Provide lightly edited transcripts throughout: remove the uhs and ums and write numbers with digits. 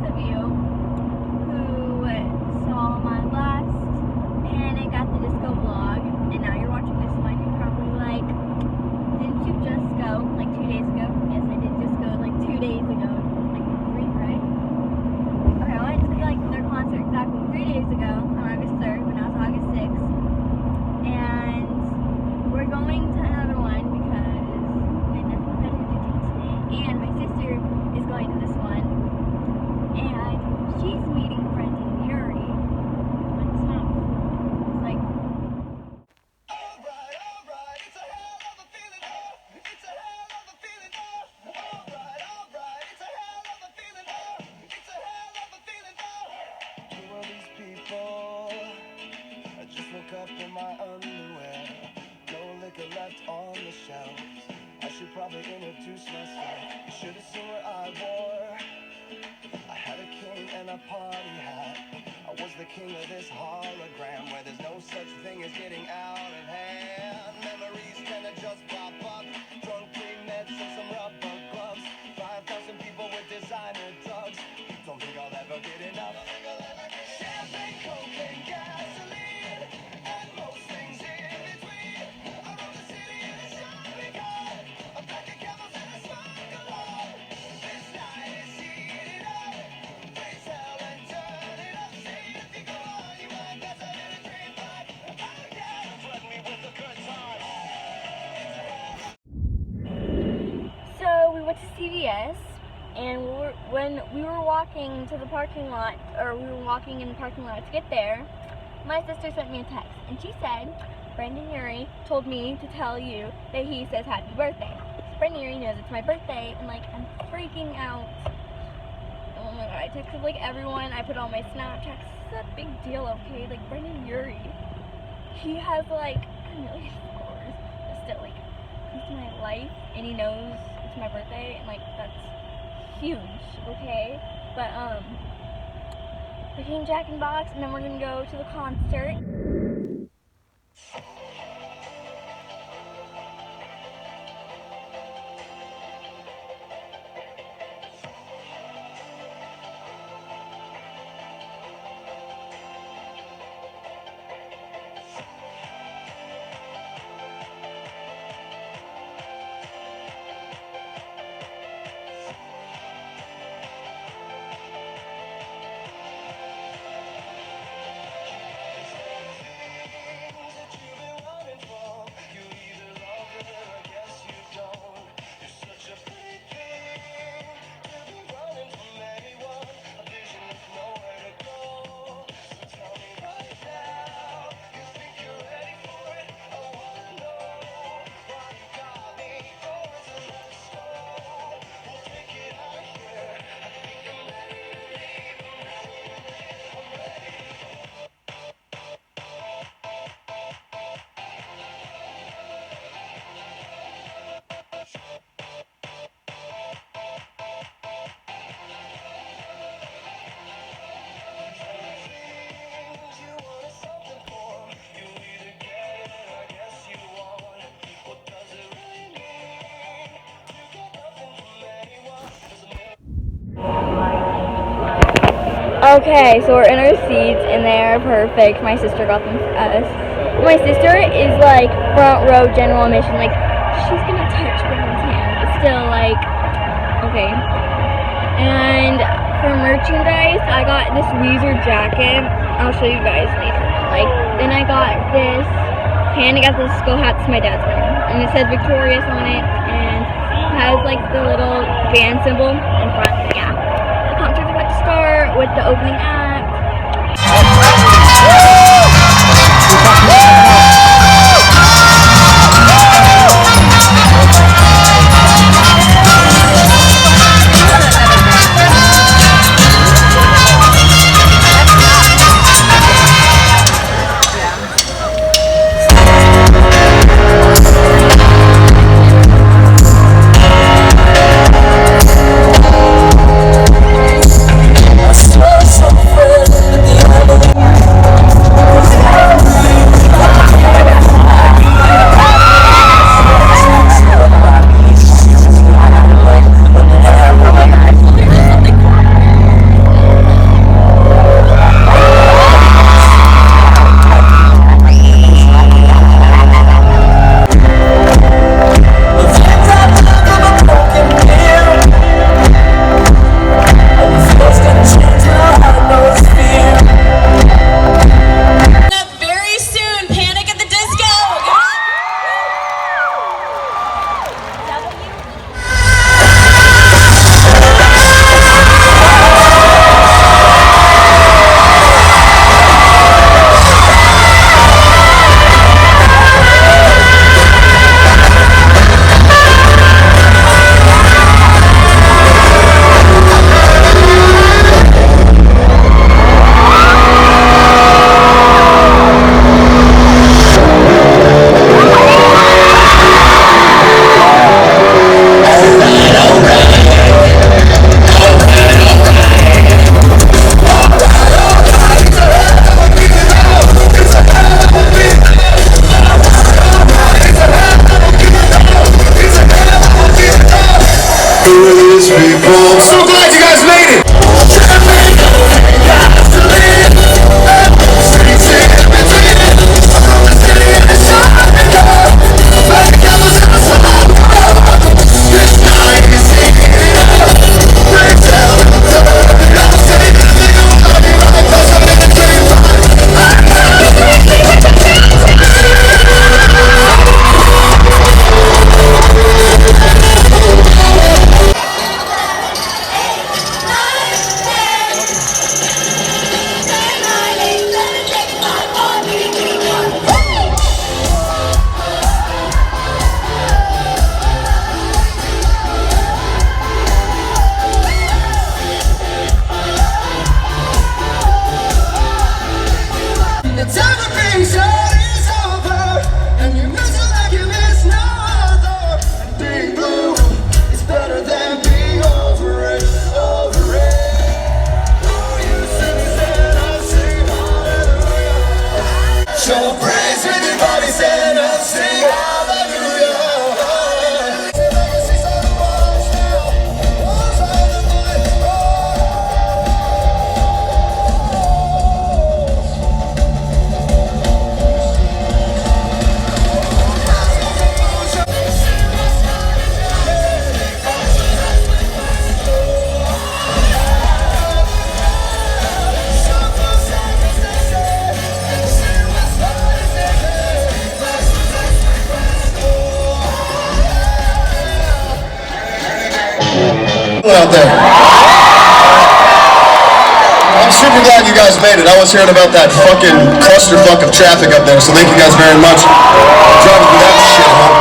of you who saw my last Panic at the Disco vlog, and now you're watching this one. You're probably like, didn't you just go like 2 days ago? Yes, I did just go like 2 days ago. Like 3, right? Okay, I went to like their concert exactly 3 days ago on August 3rd, when I was August 6th. And we're going to another one because we had nothing better to do today. And my sister is going to this one. And she's meeting Brendan Yuri. Like, it's not. It's like. Alright, it's a hell of a feeling, it's a hell of a feeling, alright, it's a hell of a feeling, it's a hell of a feeling, Who are these people? I just woke up in my underwear, no liquor left on the shelves. I should probably introduce myself. You should have seen what I wore. I had a king and a party hat. I was the king of this hologram where there's no such thing as getting out of hand. Memories tend to just pop up. Drunk pre-meds and some rubber gloves. 5,000 people with designer drugs. Don't think I'll ever get enough. Champagne, cocaine, gasoline, and most things in between. I rode the city in a shopping cart. A pack of camels and a smoke alone. This night is heating up. Please tell and turn it up. See if you go on, you might pass out in a dream fight. Oh yeah, threaten me with a good time. So we went to CVS, and when we were walking to the parking lot, or we were walking in the parking lot to get there, my sister sent me a text, and she said, Brendan Yuri told me to tell you that he says happy birthday. Brendan Yuri knows it's my birthday, and like, I'm freaking out. Oh my god, I texted like everyone, I put all my Snapchats. This is a big deal, okay? Like, Brendan Yuri, he has like a million followers, but still, like, he's in my life, and he knows it's my birthday, and like, that's huge, okay? But we're getting Jack in the Box, and then we're gonna go to the concert. Okay, so we're in our seats, and they're perfect. My sister got them for us. My sister is like front row general admission, like she's gonna touch Brandon's hand, but still, like, okay. And for merchandise, I got this Weezer jacket. I'll show you guys later. Like, then I got this Panic at the Disco hat. It's my dad's wearing, and it says Victorious on it, and has like the little band symbol in front. Yeah. Concert's about to start with the opening act. So out there? I'm super glad you guys made it. I was hearing about that fucking clusterfuck of traffic up there, so thank you guys very much for driving through that shithole.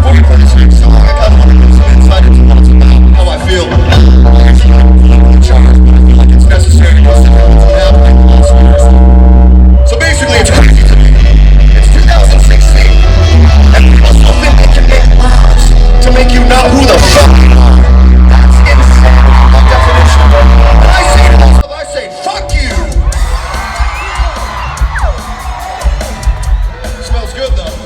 Before we play this next song, I kind of want to give some insight into what it's about, how I feel. Actually, I'm a little bit charged, but I feel like it's necessary to get some what's been happening the last years. So basically, it's crazy to me. It's 2016, and people still think they can make laws to make you not who the fuck you are. That's insanity by definition. And I say to myself, I say, fuck you. Smells good though.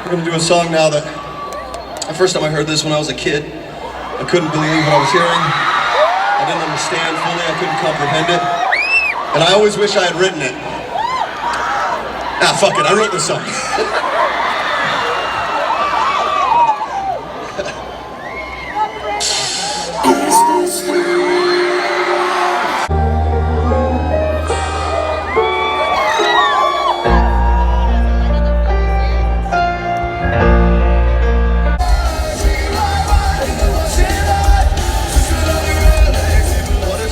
We're gonna do a song now that the first time I heard this when I was a kid, I couldn't believe what I was hearing. I didn't understand fully, I couldn't comprehend it. And I always wish I had written it. Ah, fuck it, I wrote this song.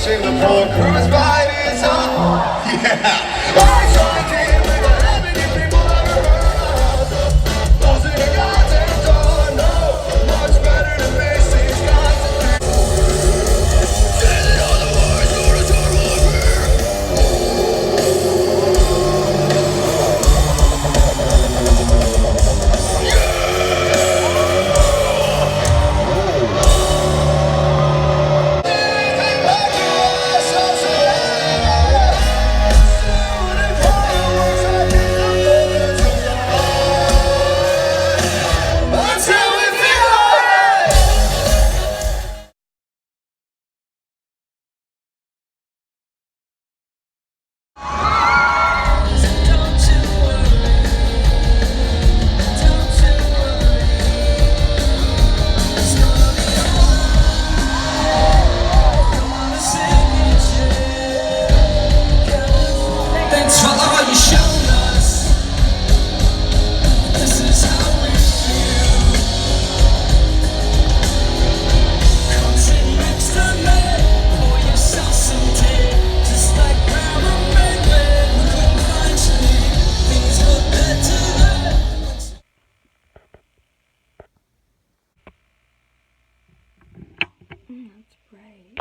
Sing the poor cruise by this song. Yeah. That's bright.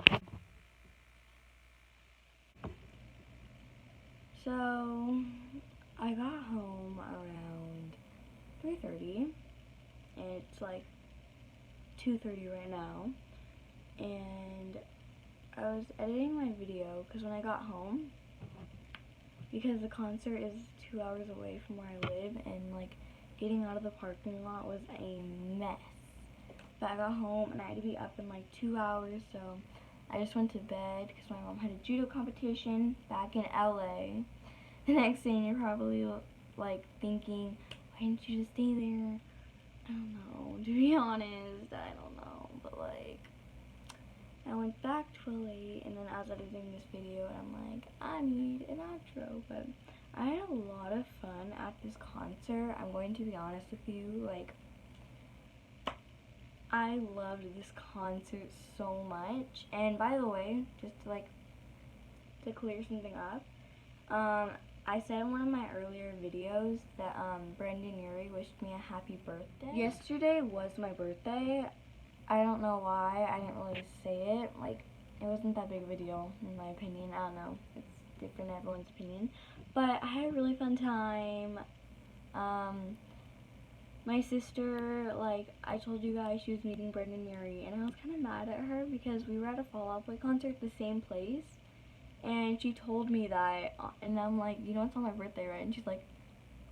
So, I got home around 3:30, and it's like 2:30 right now, and I was editing my video because when I got home, because the concert is 2 hours away from where I live, and like getting out of the parking lot was a mess. But I got home and I had to be up in like 2 hours, so I just went to bed because my mom had a judo competition back in LA. The next thing you're probably like thinking, why didn't you just stay there? I don't know, to be honest, I don't know, but like, I went back to LA, and then as I was doing this video, I'm like, I need an outro, but I had a lot of fun at this concert. I'm going to be honest with you, like, I loved this concert so much. And by the way, just to clear something up, I said in one of my earlier videos that Brendan Urie wished me a happy birthday. Yesterday was my birthday. I don't know why. I didn't really say it. Like, it wasn't that big of a deal in my opinion. I don't know. It's different in everyone's opinion. But I had a really fun time. My sister, like, I told you guys she was meeting Brendan Urie, and I was kind of mad at her because we were at a Fall Out Boy concert at the same place, and she told me that, and I'm like, you know it's on my birthday, right? And she's like,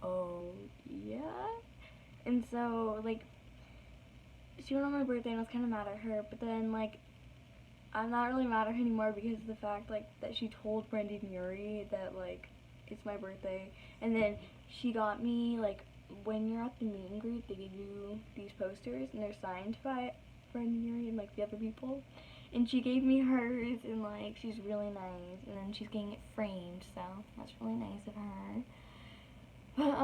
oh, yeah? And so, like, she went on my birthday, and I was kind of mad at her, but then, like, I'm not really mad at her anymore because of the fact, like, that she told Brendan Urie that, like, it's my birthday, and then she got me, like, when you're at the meet and greet, they give you these posters, and they're signed by Brendan Urie and, like, the other people, and she gave me hers, and, like, she's really nice, and then she's getting it framed, so that's really nice of her. But,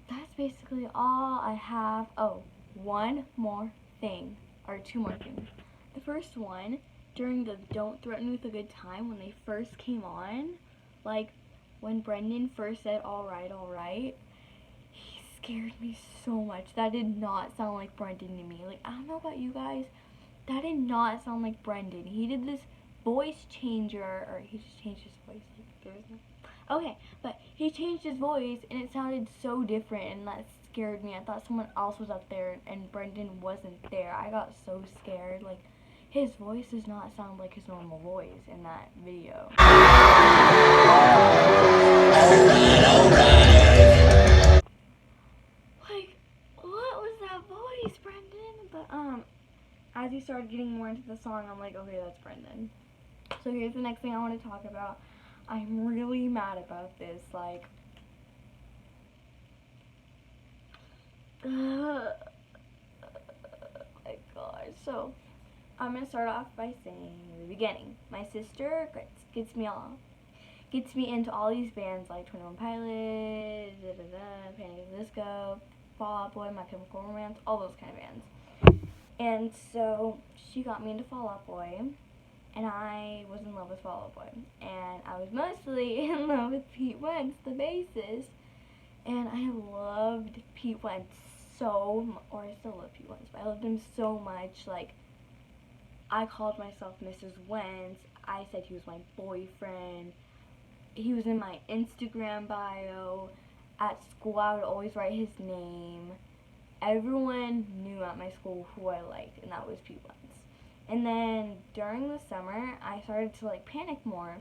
that's basically all I have. Oh, one more thing, or two more things. The first one, during the Don't Threaten with a Good Time, when they first came on, like, when Brendan first said, alright, he scared me so much. That did not sound like Brendan to me. Like, I don't know about you guys, that did not sound like Brendan. He did this voice changer, or he just changed his voice. Like, there was no... Okay, but he changed his voice, and it sounded so different, and that scared me. I thought someone else was up there, and Brendan wasn't there. I got so scared. Like, his voice does not sound like his normal voice in that video. Like, what was that voice, Brendan? But, as he started getting more into the song, I'm like, okay, that's Brendan. So here's the next thing I want to talk about. I'm really mad about this, like, oh my gosh. So, I'm going to start off by saying the beginning. My sister gets me into all these bands like 21 Pilots, Panic at the Disco, Fall Out Boy, My Chemical Romance, all those kind of bands. And so she got me into Fall Out Boy, and I was in love with Fall Out Boy. And I was mostly in love with Pete Wentz, the bassist. And I loved Pete Wentz so much, or I still love Pete Wentz, but I loved him so much. Like, I called myself Mrs. Wentz. I said he was my boyfriend. He was in my Instagram bio. At school, I would always write his name. Everyone knew at my school who I liked, and that was Pete Wentz. And then during the summer, I started to like panic more,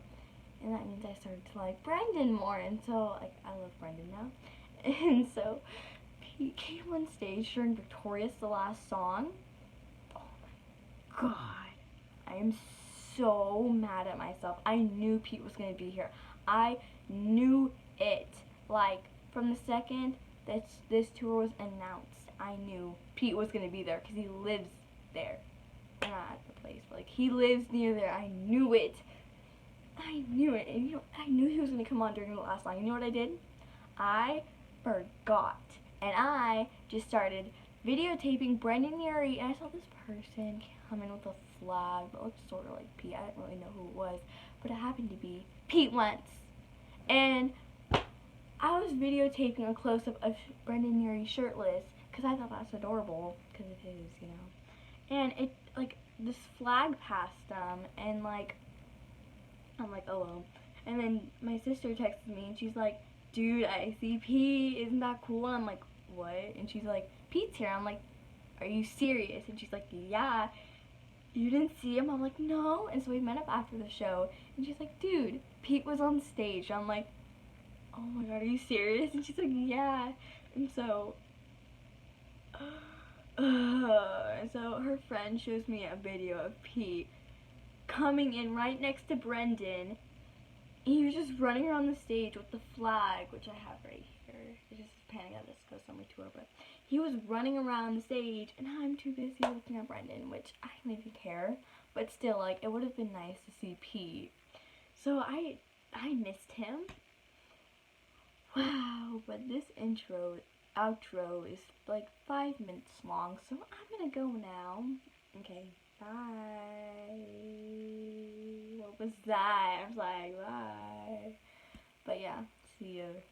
and that means I started to like Brendan more. And so, like, I love Brendan now. And so, Pete came on stage during Victorious, the last song. Oh my god, I am so mad at myself. I knew Pete was gonna be here. I knew it. Like, from the second that this tour was announced, I knew Pete was gonna be there because he lives there. Not at the place, but like, he lives near there. I knew it. I knew it. And you know, I knew he was gonna come on during the last song. You know what I did? I forgot. And I just started videotaping Brendan Urie, and I saw this person come in with a flag that looked sort of like Pete. I didn't really know who it was, but it happened to be Pete Wentz. And I was videotaping a close-up of Brendan Urie shirtless because I thought that's adorable, because it is, you know. And it, like, this flag passed them, and like, I'm like, oh well. And then my sister texted me, and she's like, dude, I see Pete, isn't that cool? And I'm like, what? And she's like, Pete's here. I'm like, are you serious? And she's like, yeah. You didn't see him? I'm like, no. And so we met up after the show, and she's like, dude, Pete was on stage. I'm like, oh my god, are you serious? And she's like, yeah. And so, so her friend shows me a video of Pete coming in right next to Brendan. He was just running around the stage with the flag, which I have right here. It's just panning out this because I'm way too over. He was running around the stage, and I'm too busy looking at Brendan, which I don't even care. But still, like, it would have been nice to see Pete. So I missed him. Wow, but this outro is like 5 minutes long, so I'm gonna go now. Okay, bye. What was that? I was like, bye. But yeah, see you.